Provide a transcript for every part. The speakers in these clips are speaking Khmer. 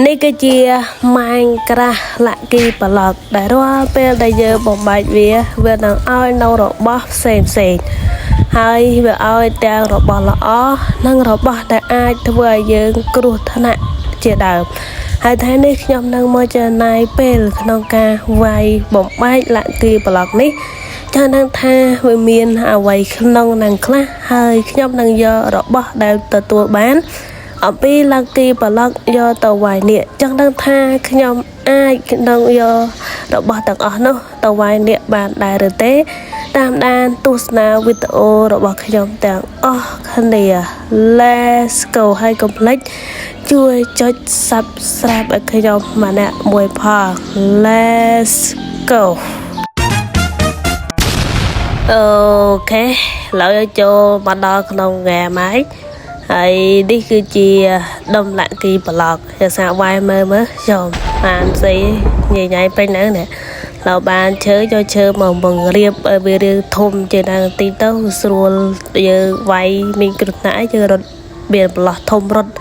នេះគឺជាម៉ាញក្រាស់លាក់គីប្លុកដែលរាល់ពេលដែលយើងបំបែកវានឹងឲ្យនៅរបស់ផ្សេងហើយវាឲ្យទាំងរបស់ល្អនិងរបស់ដែលអាចធ្វើឲ្យយើងគ្រោះថ្នាក់ជាដើមហើយថ្ងៃនេះខ្ញុំនឹងមកចំណាយពេលក្នុងការវាយបំបែកលាក់គីប្លុកនេះចង់ដឹងថាវាមានអ្វីក្នុងនឹងខ្លះហើយខ្ញុំនឹងយករបស់ដែលទទួលបានអំពីលាក់គីប្លុកយកទៅវាយនេះចង់ដឹងថាខ្ញុំអាចនឹងយករបស់ទាំងអស់នោះទៅវាយនេះបានដែរឬទេតាមដានទស្សនាវីដេអូរបស់ខ្ញុំទាំងអស់គ្នា Let's go ហើយកុំភ្លេចជួយចុច Subscribe ឲ្យខ្ញុំម្នាក់មួយផង Let's go អូខេឥឡូវចូលមកដល់ក្នុងហ្គេមហើយហើយនេះគឺជាដុំលាក់គីប្លុកជាសាវាយមើលខ្ញុំបានស្អីញ៉ៃពេញហ្នឹងនេះเราបានឈើយកឈើមកបង្រៀបឲ្យវារឿងធំជាងទីទៅស្រួលយើងវាយមានគ្រោះថ្នាក់យើងរត់មានប្លោះធំរត់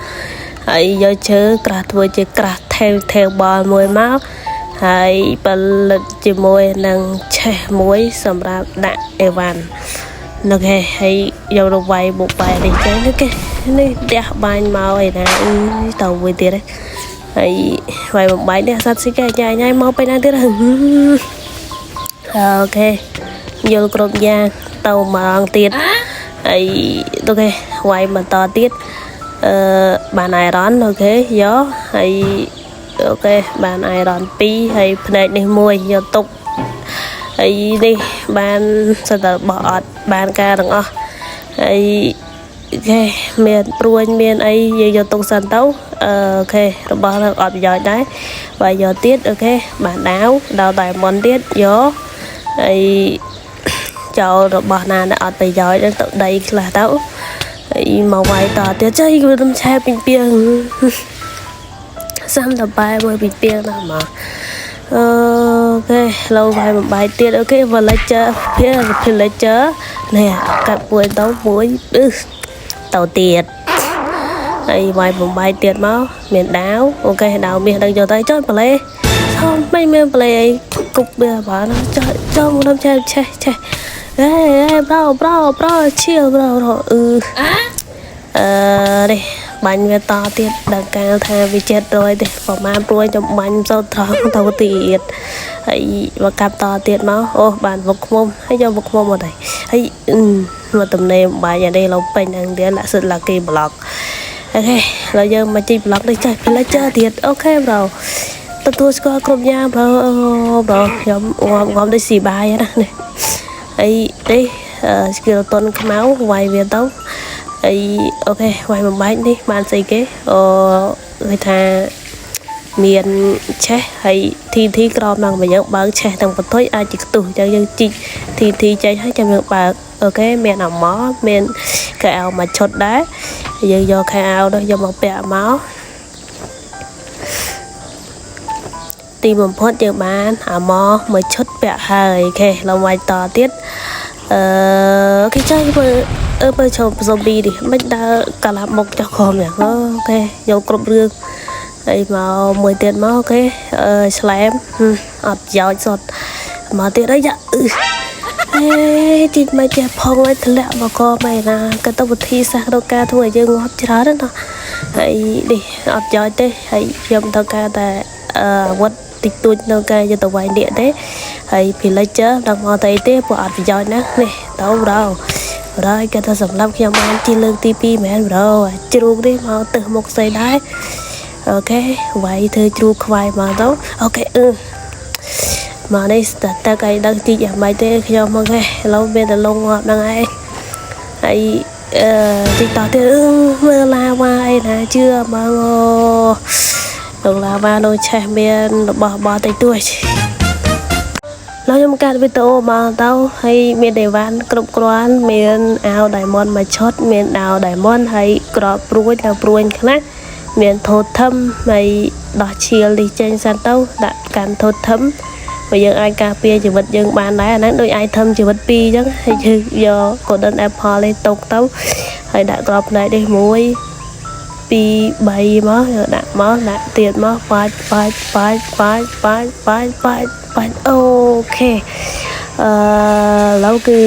ហើយយកឈើក្រាស់ធ្វើជាក្រាស់ថេបលមួយមកហើយផលិតជាមួយនឹងឆេះមួយសម្រាប់ដាក់អេវ៉ាន់នោះគេហើយយករវាយបុកបែនេះចឹងគេនេះផ្ទះបាញ់មកឯណាទៅមួយទៀតហើយវាយបំបែកនេះសត្វស៊ីគេញ៉ៃមកពេលណាទៀតអូខេយល់គ្រប់យ៉ាងទៅម្ដងទៀតហើយទៅគេវាយបន្តទៀតបានអៃរ៉នអូខេយកហើយអូខេបានអៃរ៉ន2ហើយភ្នែកនេះមួយយកទុកហើយនេះបានសិតតែបោះអត់បានការទាំងអស់ហើយគេមានព្រួញមានអីយើងយកទុកសិនទៅអូខេរបស់នឹងអត់ប្រយោជន៍ដែរបើយកទៀតអូខេបានដាវតែមុនទៀតយកហើយចោលរបស់ណាដែលអត់ប្រយោជន៍ទៅដីខ្លះទៅហើយមកវាយតទៀតចុយគឺខ្ញុំឆែពីពីងសាំតបែមួយពីពីងណាមកអូខេឡូវវាយបំបាយទៀតអូខេ villager នេះកាត់ពួយទៅមួយទៅទៀតហើយវាយបំបាយទៀតមកមានដាវអូខេដាវមាសដឹងយកទៅចុយប្លេធំមិនមានប្លេអីគប់វាបានចុយខ្ញុំឆេះហេប្រោឈៀវប្រោនេះបាញ់វាតទៀតដល់កាលថាវា700ទេប្រហែលព្រួយចំបាញ់សោតត្រង់ទៅទៀតហើយមកកាប់តទៀតមកអូបានវឹកឃុំហើយយកវឹកឃុំមកដែរហើយមកតំណេបាយអានេះឡូវពេញហ្នឹងទៀតលាក់សិតលាក់គីប្លុកអូខេឥឡូវយើងមកជីប្លុកនេះចុះផ្លេចទៀតអូខេប្រូទទួលស្គាល់គ្រប់យ៉ាងប្រូខ្ញុំងំដូចស៊ីបាយណានេះហើយនេះស្គីលតុនខ្មៅវាយវាទៅហើយអូខេវាយបំបែកនេះបានស្អីគេគេថាមានឆេះហើយTNTក្រមដល់មកយើងបើកឆេះទាំងបន្ទុយអាចជាខ្ទុះអញ្ចឹងយើងជីកTNTចេញហើយចាំយើងបើកអូខេមានអាម៉ោមានកៅអៅមកឈុតដែរយើងយកខៅអៅនោះយកមកពាក់មកទីបំផុតយើងបានអាម៉ោមួយឈុតពាក់ហើយអូខេឡូវវាយតទៀតគេចៃមើលចូលសូប៊ីនេះមិនដើរកាឡាមុខចោះខំយ៉ាងអូខេយកគ្រប់រឿងហើយមកមួយទៀតមកអូខេស្លែមអត់ប្រយោជន៍សុទ្ធមកទៀតអីយ៉ាទីមកចេះផងឲ្យធ្លាក់មកក៏មិនណាក៏ទៅវិធីសាស្ត្រក្នុងការធ្វើឲ្យយើងងាប់ច្រើនណាហើយនេះអត់ប្រយោជន៍ទេហើយខ្ញុំត្រូវការតែអាវុធតិចតួចនៅការយកទៅវាយនេះទេហើយ villager ដល់មកទៅទេព្រោះអត់ប្រយោជន៍ណានេះទៅប្រូគេថាសម្រាប់ខ្ញុំបានជាលើកទី2មែនប្រូជ្រូកនេះមកទៅមុខស្អីដែរអូខេវាយធ្វើជ្រូកខ្វាយមកទៅអូខេមកនេះស្តាតើគេដឹងជីយ៉ាងម៉េចទេខ្ញុំមកគេឥឡូវមានតែលងងាប់ហ្នឹងឯងហើយទីតទៀតមើលឡាវ៉ាអីណាជឿមកលោកឡាវ៉ាលោកឆេះមានរបស់បោះតិចតួចខ្ញុំកាត់វីដេអូមកទៅហើយមានដេវ៉ាន់គ្រប់គ្រាន់មានអាវដៃមន់មួយឈុតមានអាវដៃមន់ហើយក្របព្រួយដល់ព្រួយខ្លះមានថូតធំហើយដោះឈៀលនេះចេញសិនទៅដាក់កាន់ថូតធំបើយើងអាចការពារជីវិតយើងបានដែរអាហ្នឹងដូចអាចធំជីវិត2អញ្ចឹងហើយយើងយក Golden Apple នេះទុកទៅហើយដាក់ក្របផ្នែកនេះមួយ 2 3មកដាក់មកដាក់ទៀតមកបាច់អូខេឡូវគឺ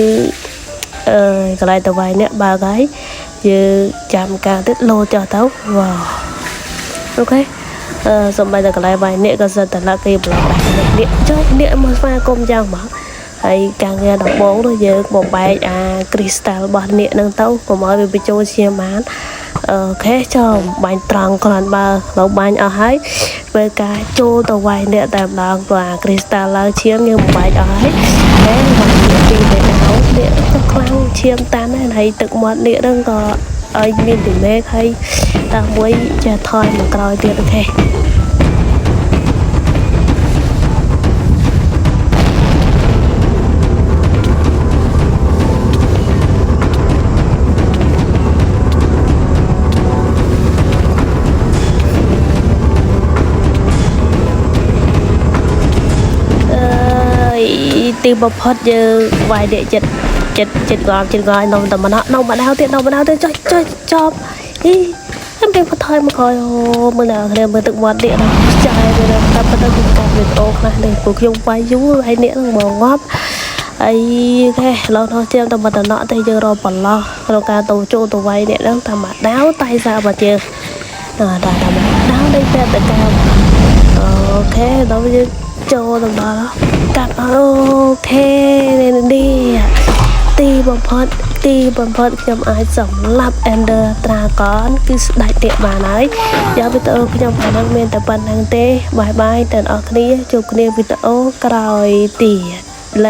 កន្លែងតវ៉ៃនេះបើកហើយយើងចាំការទៀតលោតចុះទៅវ៉ាអូខេសំបីតែកន្លែងវាយនេះក៏សិតតែឡាគេប្លុកដែរនេះចុះនេះមកស្វាគមន៍យ៉ាងមកហើយការងារដំបូងនោះយើងបំបែកអាគ្រីស្តាល់របស់នេះនឹងទៅកុំឲ្យវាបញ្ចូលឈាមបានអូខេចូលបាញ់ត្រង់គ្រាន់បើเราបាញ់អស់ហើយធ្វើការចូលទៅវាយនេះតែម្ដងព្រោះអាគ្រីស្តាល់ឡើងឈាមយើងបំបែកអស់ហើយតែវាយពីទៅដល់នេះក៏ខ្លាំងឈាមតាន់ហើយទឹកមាត់នេះនឹងក៏ឲ្យមានពីមេឃហើយតាមួយចេះថយមកក្រោយទៀតអូខេទីបំផុតយើងវាយនេះចិត្តងល់នំតែម្ដងនំម្ដងទៀតចប់អីខ្ញុំពេញបន្ថយមកក្រោយអូមើលដល់គ្នាមើលទឹកមាត់នេះចាយទៅតែប៉ុន្តែខ្ញុំកាត់វីដេអូខ្លះនេះពួកខ្ញុំវាយយូរហើយនេះនឹងមកងាប់អីគេឡោះនោះជាតែមកតំណក់តែយើងរកបន្លោះក្នុងការទៅចូលទៅវាយនេះនឹងតែមកដាវតែសាររបស់យើងតែមកដាវដេកតែតកាអូខេដល់យើងចូលដល់កាត់អូខេនេះទីបំផុតខ្ញុំអាចសម្លាប់ Ender Dragon គឺស្ដេចនេះបានហើយយកវីដេអូខ្ញុំអានឹងមានតែប៉ុណ្្នឹងទេបាយទាំងអស់គ្នាជួបគ្នាវីដេអូក្រោយទៀត